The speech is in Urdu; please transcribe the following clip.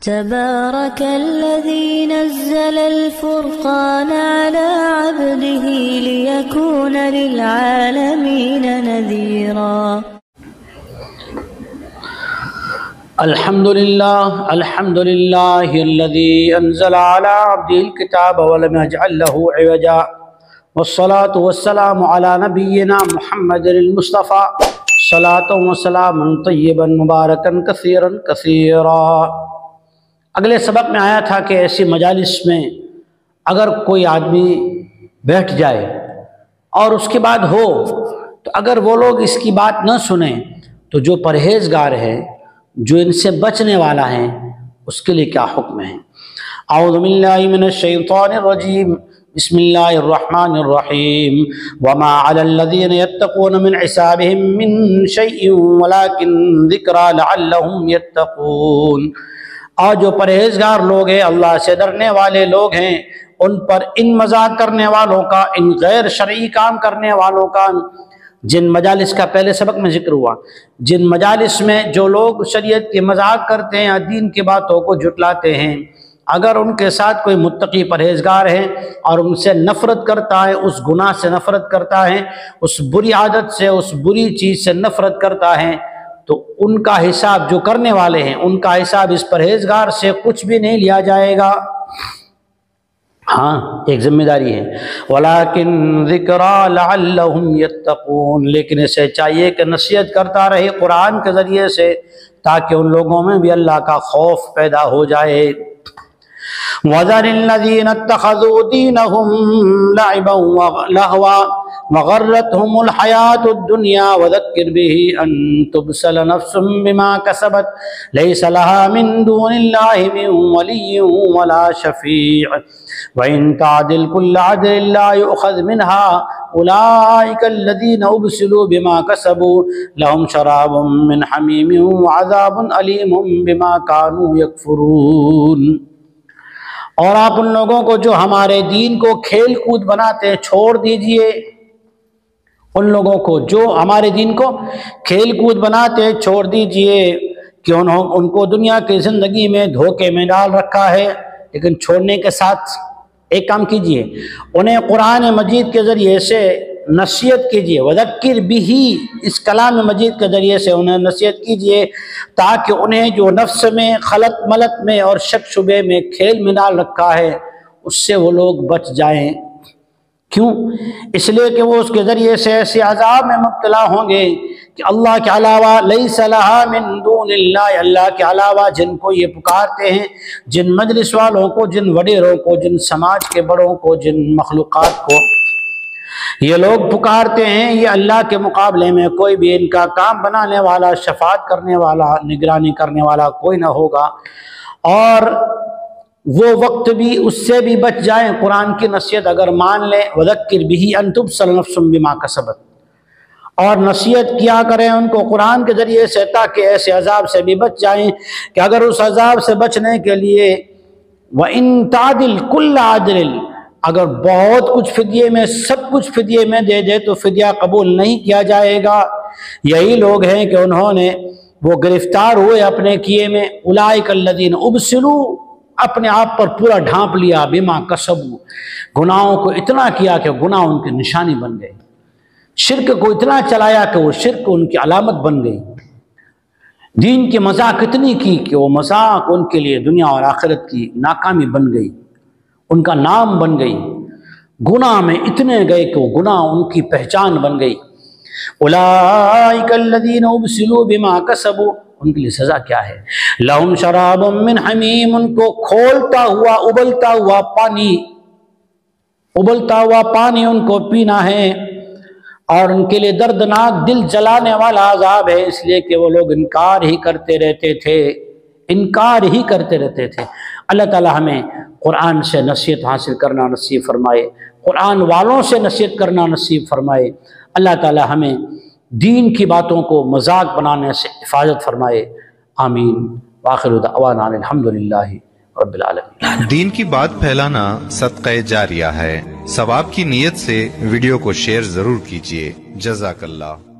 تبارك الذي نزل الفرقان على عبده ليكون للعالمين نذيرا. الحمد لله الذي أنزل على عبده الكتاب ولم يجعل له عوجا، والصلاة والسلام على نبينا محمد المصطفى صلاة وسلام طيبا مباركا كثيرا كثيرا۔ اگلے سبق میں آیا تھا کہ ایسی مجالس میں اگر کوئی آدمی بیٹھ جائے اور اس کے بعد ہو تو اگر وہ لوگ اس کی بات نہ سنیں تو جو پرہیزگار ہے، جو ان سے بچنے والا ہے، اس کے لیے کیا حکم ہے۔ اعوذ باللہ من الشیطان الرجیم، بسم اللہ الرحمن الرحیم۔ وما علی الذین یتقون من حسابهم من شیء ولکن ذکری لعلہم یتقون۔ اور جو پرہیزگار لوگ ہیں، اللہ سے ڈرنے والے لوگ ہیں، ان پر ان مذاق کرنے والوں کا، ان غیر شرعی کام کرنے والوں کا، جن مجالس کا پہلے سبق میں ذکر ہوا، جن مجالس میں جو لوگ شریعت کے مذاق کرتے ہیں یا دین کی باتوں کو جھٹلاتے ہیں، اگر ان کے ساتھ کوئی متقی پرہیزگار ہے اور ان سے نفرت کرتا ہے، اس گناہ سے نفرت کرتا ہے، اس بری عادت سے، اس بری چیز سے نفرت کرتا ہے، تو ان کا حساب، جو کرنے والے ہیں ان کا حساب اس پرہیزگار سے کچھ بھی نہیں لیا جائے گا۔ ہاں، ایک ذمہ داری ہے، وَلَكِنْ ذِكْرَى لَعَلَّهُمْ يَتَّقُونَ، لیکن اسے چاہیے کہ نصیحت کرتا رہے قرآن کے ذریعے سے تاکہ ان لوگوں میں بھی اللہ کا خوف پیدا ہو جائے۔ وَذَرِ الَّذِينَ اتَّخَذُوا دِينَهُمْ لَعِبًا وَلَهْوًا وَغَرَّتْهُمُ الْحَيَاةُ الدُّنْيَا وَذَكِّرْ بِهِ أَن تُبْسَلَ نَفْسٌ بِمَا كَسَبَتْ لَيْسَ لَهَا مِن دُونِ اللَّهِ مِن وَلِيٍّ وَلَا شَفِيعٍ وَإِن تَعْدِلْ كُلَّ عَدْلٍ لَّا يُؤْخَذْ مِنْهَا أُولَٰئِكَ الَّذِينَ أُبْسِلُوا بِمَا كَسَبُوا لَهُمْ شَرَابٌ مِّنْ حَمِيمٍ وَعَذَابٌ أَلِيمٌ بِمَا كَانُوا يَكْفُرُونَ۔ اور آپ ان لوگوں کو جو ہمارے دین کو کھیل کود بناتے ہیں چھوڑ دیجئے، ان لوگوں کو جو ہمارے دین کو کھیل کود بناتے ہیں چھوڑ دیجئے، کہ ان کو دنیا کی زندگی میں دھوکے میں ڈال رکھا ہے، لیکن چھوڑنے کے ساتھ ایک کام کیجئے، انہیں قرآن مجید کے ذریعے سے نصیحت کیجئے، وَذَكِّرْ بِهِ، اس کلام مجید کے ذریعے سے انہیں نصیحت کیجئے تاکہ انہیں جو نفس میں خلط ملط میں اور شک شبے میں کھیل میں ڈال رکھا ہے اس سے وہ لوگ بچ جائیں۔ کیوں؟ اس لیے کہ وہ اس کے ذریعے سے ایسے عذاب میں مبتلا ہوں گے کہ اللہ کے علاوہ لیس لہا من دون اللہ، اللہ کے علاوہ جن کو یہ پکارتے ہیں، جن مجلس والوں کو، جن وڈیروں کو، جن سماج کے بڑوں کو، جن مخلوقات کو یہ لوگ پکارتے ہیں، یہ اللہ کے مقابلے میں کوئی بھی ان کا کام بنانے والا، شفاعت کرنے والا، نگرانی کرنے والا کوئی نہ ہوگا، اور وہ وقت بھی اس سے بھی بچ جائیں قرآن کی نصیحت اگر مان لیں۔ وَذَكِّرْ بِهِ أَن تُبْسَلَ نَفْسٌ بِمَا كَسَبَتْ، اور نصیحت کیا کریں ان کو قرآن کے ذریعے سے تاکہ ایسے عذاب سے بھی بچ جائیں کہ اگر اس عذاب سے بچنے کے لیے وَإِن تَعْدِلْ كُلَّ عَدْلٍ، اگر بہت کچھ فدیے میں، سب کچھ فدیے میں دے دے تو فدیہ قبول نہیں کیا جائے گا۔ یہی لوگ ہیں کہ انہوں نے وہ گرفتار ہوئے اپنے کیے میں، اولئک الذین ابسلوا، اپنے آپ پر پورا ڈھانپ لیا، بما کسبوا، گناہوں کو اتنا کیا کہ گناہ ان کی نشانی بن گئے، شرک کو اتنا چلایا کہ وہ شرک ان کی علامت بن گئی، دین کی مذاق اتنی کی کہ وہ مذاق ان کے لیے دنیا اور آخرت کی ناکامی بن گئی، ان کا نام بن گئی، گناہ میں اتنے گئے کہ وہ گناہ ان کی پہچان بن گئی۔ اولئک الذین ابسلوا بما کسبوا، ان کے لیے سزا کیا ہے؟ لہم شراب من حمیم، ان کو کھولتا ہوا ابلتا ہوا پانی ان کو پینا ہے، اور ان کے لیے دردناک دل جلانے والا عذاب ہے، اس لیے کہ وہ لوگ انکار ہی کرتے رہتے تھے۔ اللہ تعالی ہمیں قرآن سے نصیحت حاصل کرنا نصیب فرمائے، قرآن والوں سے نصیحت کرنا نصیب فرمائے، اللہ تعالی ہمیں دین کی باتوں کو مذاق بنانے سے حفاظت فرمائے، آمین۔ وآخر دعوانا الحمدللہ رب العالمین۔ دین کی بات پھیلانا صدقہ جاریہ ہے، ثواب کی نیت سے ویڈیو کو شیئر ضرور کیجیے۔ جزاک اللہ۔